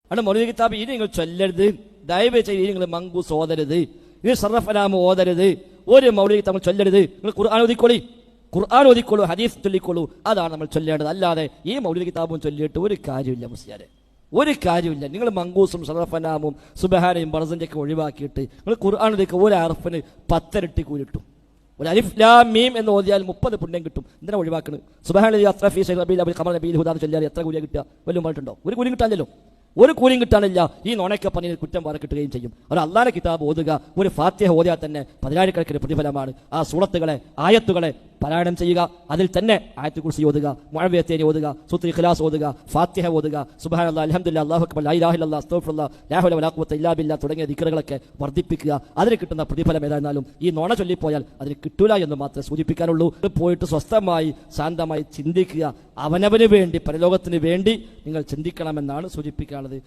അവിടെ മൗലിദ് കിതാബ് ഇനി നിങ്ങൾ ചൊല്ലരുത്, ദയവ് ചെയ്ത് നിങ്ങൾ മങ്കൂസ് ഓതരുത്, ഇത് സർറഫനാമ് ഓതരുത്, ഒരു മൗലിദ് കിതാബ് ചൊല്ലരുത്. നിങ്ങൾ ഖുർആൻ ഓതിക്കോളൂ, ഹദീസ് ചൊല്ലിക്കോളൂ, അതാണ് നമ്മൾ ചൊല്ലേണ്ടത്. അല്ലാതെ ഈ മൗലിദ് കിതാബും ചൊല്ലിയിട്ട് ഒരു കാര്യമില്ല മുസ്ലിയാരെ, ഒരു കാര്യമില്ല. നിങ്ങൾ മങ്കൂസും സർറഫനാമും സുബ്ഹാനയും ബർസഞ്ചൊക്കെ ഒഴിവാക്കിയിട്ട് നിങ്ങൾ ഖുർആൻ ഓതിക്കുക. ഒരു അർഫിന് 10 ഇരട്ടി കൂലിട്ടും. ഒരു അലിഫ് ലാം മീം എന്ന് ഓതിയാൽ 30 പുണ്യം കിട്ടും. എന്തിനാ ഒഴിവാക്കുന്നത്? സുബ്ഹാനല്ലാഹി അസ്റഫി റബീൽ അബിൽ ഖമർ നബീൽ ഹുദാ ചൊല്ലിയാൽ എത്ര കൂലിയാ കിട്ടുക? വല്ലതും പറഞ്ഞിട്ടുണ്ടോ? ഒരു കൂലിയും കിട്ടാനില്ലല്ലോ, ഒരു കൂലിയും കിട്ടാനില്ല. ഈ നുണയൊക്കെ പറഞ്ഞ് കുറ്റം പറ കിട്ടുകയും ചെയ്യും. ഒരു അള്ളാഹുവിന്റെ കിതാബ് ഓതുക, ഒരു ഫാത്തിഹ ഓതിയാൽ തന്നെ 10,000 പ്രതിഫലമാണ്. ആ സൂറത്തുകളെ, ആയത്തുകളെ പാരായണം ചെയ്യുക. അതിൽ തന്നെ ആയത്തുൽ കുർസി ഓതുക, മുഅവ്വിദത്തൈൻ ഓതുക, സൂറത്തുൽ ഇഖ്ലാസ് ഓതുക, ഫാത്തിഹ ഓതുക, സുബ്ഹാനല്ലാഹ്, അൽഹംദുലില്ലാഹ്, അല്ലാഹു അക്ബർ, ലാ ഇലാഹ ഇല്ലല്ലാഹ്, അസ്തഗ്ഫിറുല്ലാഹ്, ലാ ഹൗല വലാ ഖുവത ഇല്ലാ ബില്ലാഹ് തുടങ്ങിയ ദിക്റുകളൊക്കെ വർദ്ധിപ്പിക്കുക. അതിന് കിട്ടുന്ന പ്രതിഫലം ഏതായിരുന്നാലും ഈ നുണ ചൊല്ലിപ്പോയാൽ അതിന് കിട്ടൂല എന്ന് മാത്രമേ സൂചിപ്പിക്കാനുള്ളൂ. പോയിട്ട് സ്വസ്ഥമായി ശാന്തമായി ചിന്തിക്കുക. അവനവന് വേണ്ടി, പരലോകത്തിന് വേണ്ടി നിങ്ങൾ ചിന്തിക്കണമെന്നാണ് സൂചിപ്പിക്കാനുള്ളത്.